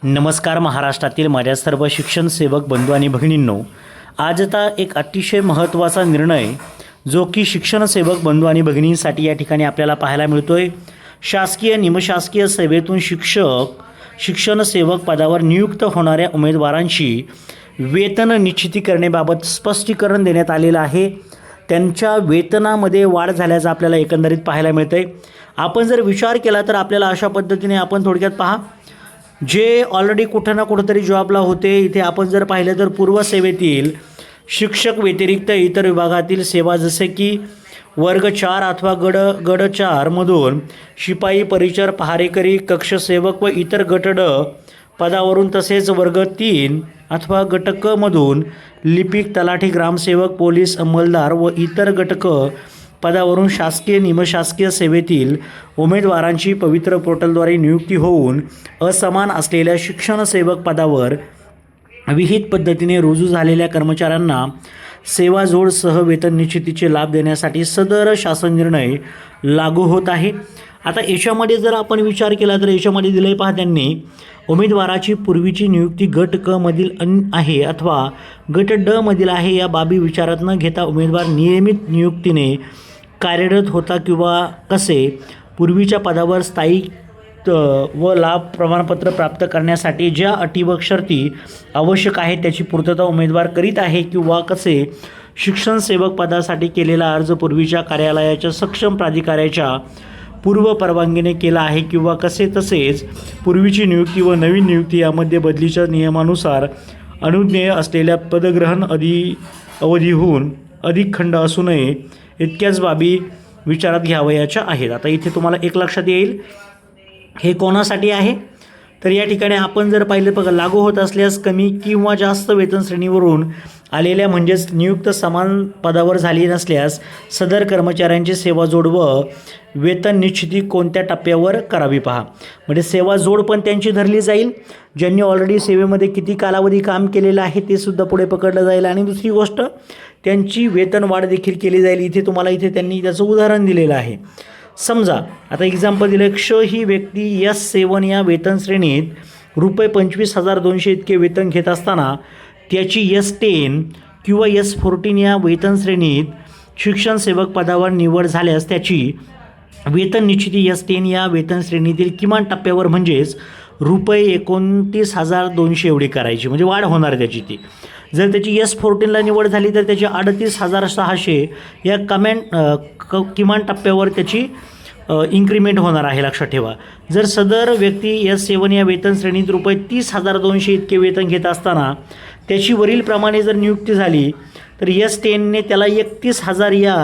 नमस्कार महाराष्ट्रातील माझ्या सर्व शिक्षण सेवक बंधू आणि भगिनींनो, आजचा एक अतिशय महत्त्वाचा निर्णय जो की शिक्षण सेवक बंधू आणि भगिनींसाठी या ठिकाणी आपल्याला पाहायला मिळतोय। शासकीय निमशासकीय सेवेतून शिक्षण सेवक पदावर नियुक्त होणाऱ्या उमेदवारांची वेतन निश्चिती करण्याबाबत स्पष्टीकरण देण्यात आलेलं आहे। त्यांच्या वेतनामध्ये वाढ झाल्याचं आपल्याला एकंदरीत पाहायला मिळतंय। आपण जर विचार केला तर आपल्याला अशा पद्धतीने आपण थोडक्यात पहा, जे ऑलरेडी कुठं ना कुठंतरी जॉबला होते, इथे आपण जर पाहिलं तर पूर्व सेवेतील शिक्षक व्यतिरिक्त इतर विभागातील सेवा जसे की वर्ग 4 अथवा गड 4 मधून शिपाई, परिचर, पहारेकरी, कक्षसेवक व इतर गट ड पदावरून, तसेच वर्ग 3 अथवा गट क मधून लिपिक, तलाठी, ग्रामसेवक, पोलीस अंमलदार व इतर गट क पदावरून शासकीय निमशासकीय सेवेतील उमेदवारांची पवित्र पोर्टलद्वारे नियुक्ती होऊन असमान असलेल्या शिक्षण सेवक पदावर विहित पद्धतीने रुजू झालेल्या कर्मचाऱ्यांना सेवा जोडसह वेतन निश्चितीचे लाभ देण्यासाठी सदर शासन निर्णय लागू होत आहे। आता याच्यामध्ये जर आपण विचार केला तर याच्यामध्ये दिले पहा, त्यांनी उमेदवाराची पूर्वीची नियुक्ती गट क मधील आहे अथवा गट ड मधील आहे या बाबी विचारात न घेता उमेदवार नियमित नियुक्तीने कार्यरत होता किंवा कसे पूर्वीच्या पदावर स्थायी व लाभ प्रमाणपत्र प्राप्त करण्यासाठी ज्या अटी व शर्ती आवश्यक आहेत त्याची पूर्तता उमेदवार करीत आहे किंवा कसे शिक्षण सेवक पदासाठी केलेला अर्ज पूर्वीच्या कार्यालयाच्या सक्षम प्राधिकाऱ्याच्या पूर्व परवानगीने केला आहे किंवा कसे, तसेच पूर्वीची नियुक्ती व नवीन नियुक्ती यामध्ये बदलीच्या नियमानुसार अनुज्ञेय असलेल्या पदग्रहण अवधीहून अधिक खंड असू नये इतक्याच बाबी विचारात घ्यावयाच्या आहेत। आता इथे तुम्हाला एक लक्षात येईल, हे कोणासाठी आहे तर या ठिकाणी आपण जर पाहिलं बघा, लागू होत असल्यास कमी किंवा जास्त वेतन श्रेणीवरून आलेल्या म्हणजेच नियुक्त समान पदावर झाली नसल्यास सदर कर्मचाऱ्यांची सेवा जोड व वेतन निश्चिती कोणत्या टप्प्यावर करावी पहा। म्हणजे सेवा जोड पण त्यांची धरली जाईल, ज्यांनी ऑलरेडी सेवेमध्ये किती कालावधी काम केलेलं आहे ते सुद्धा पुढे पकडलं जाईल, आणि दुसरी गोष्ट त्यांची वेतन वाढ देखील केली जाईल। इथे तुम्हाला त्यांनी त्याचं उदाहरण दिलेलं आहे। समजा आता एक्झाम्पल दिलं, क्ष ही व्यक्ती S7 या वेतन श्रेणीत रुपये 25,200 इतके वेतन घेत असताना त्याची S10 किंवा S14 या वेतन श्रेणीत शिक्षण सेवक पदावर निवड झाल्यास त्याची वेतन निश्चिती S10 या वेतन श्रेणीतील किमान टप्प्यावर म्हणजेच रुपये 29,200 एवढी करायची, म्हणजे वाढ होणार त्याची ती। जर त्याची S14ला निवड झाली तर त्याची 38,600 या किमान टप्प्यावर त्याची इन्क्रीमेंट होणार आहे, लक्षात ठेवा। जर सदर व्यक्ती S7 या वेतन श्रेणीत रुपये 30,200 इतके वेतन घेत असताना त्याची वरीलप्रमाणे जर नियुक्ती झाली तर S10ने त्याला 31,000 या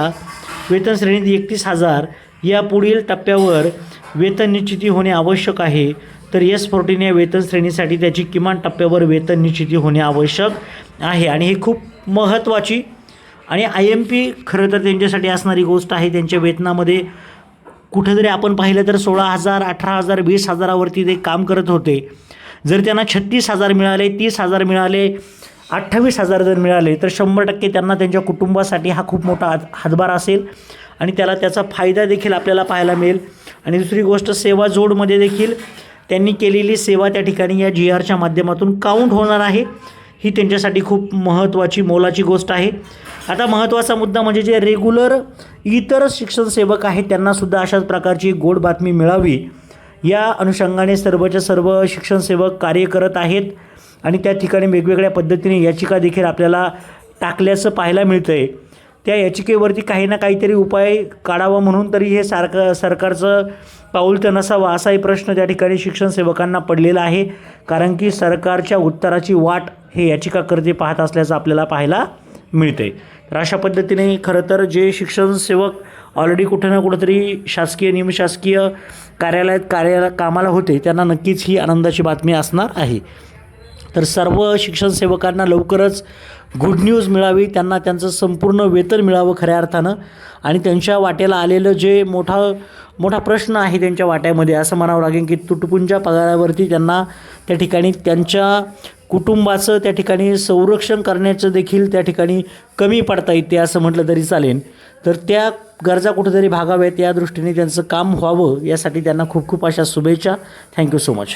वेतन श्रेणीत 31,000 या पुढील टप्प्यावर वेतन निश्चिती होणे आवश्यक आहे, तर S14 या वेतन श्रेणीसाठी त्याची किमान टप्प्यावर वेतन निश्चिती होणे आवश्यक आहे। आणि हे खूप महत्त्वाची आणि IMP खरं तर त्यांच्यासाठी असणारी गोष्ट आहे। त्यांच्या वेतनामध्ये कुठेतरी आपण पाहिलं तर 16,000, 18,000, 20,000वरती ते काम करत होते। जर त्यांना 36,000 मिळाले, 30,000 मिळाले, 28,000 जर मिळाले तर 100% त्यांना त्यांच्या कुटुंबासाठी हा खूप मोठा हातभार असेल आणि त्याचा फायदा देखील आपल्याला पाहायला मिळेल। आणि दुसरी गोष्ट, सेवा जोडमध्ये देखील त्यांनी केलेली सेवा त्या ठिकाणी या GRच्या माध्यमातून काउंट होणार आहे। ही त्यांच्यासाठी खूप महत्त्वाची मोलाची गोष्ट आहे। आता महत्त्वाचा मुद्दा म्हणजे जे रेग्युलर इतर शिक्षण सेवक आहेत त्यांनासुद्धा अशाच प्रकारची गोड बातमी मिळावी या अनुषंगाने सर्वच्या सर्व शिक्षण सेवक कार्य करत आहेत आणि त्या ठिकाणी वेगवेगळ्या पद्धतीने याचिका देखील आपल्याला टाकल्याचं पाहायला मिळतं आहे। त्या याचिकेवरती काही ना काहीतरी उपाय काढावा म्हणून तरी हे सरकारचं पाऊल तर नसावं असाही प्रश्न त्या ठिकाणी शिक्षण सेवकांना पडलेला आहे, कारण की सरकारच्या उत्तराची वाट हे याचिकाकर्ते पाहत असल्याचं आपल्याला पाहायला मिळते। तर अशा पद्धतीने खरं तर जे शिक्षण सेवक ऑलरेडी कुठे ना कुठेतरी शासकीय निमशासकीय कार्यालयात कामाला होते त्यांना नक्कीच ही आनंदाची बातमी असणार आहे। तर सर्व शिक्षण सेवकांना लवकरच गुड न्यूज मिळावी, त्यांना त्यांचं संपूर्ण वेतन मिळावं खऱ्या अर्थानं, आणि त्यांच्या वाट्याला आलेलं जे मोठा प्रश्न आहे त्यांच्या वाट्यामध्ये असं म्हणावं लागेल की तुटपुंच्या पगारावरती त्यांना त्या ठिकाणी त्यांच्या कुटुंबाचं त्या ठिकाणी संरक्षण करण्याचं देखील त्या ठिकाणी कमी पडता येते असं म्हटलं तरी चालेल। तर त्या गरजा कुठेतरी भागाव्यात या दृष्टीने त्यांचं काम व्हावं यासाठी त्यांना खूप खूप अशा शुभेच्छा। Thank you so much.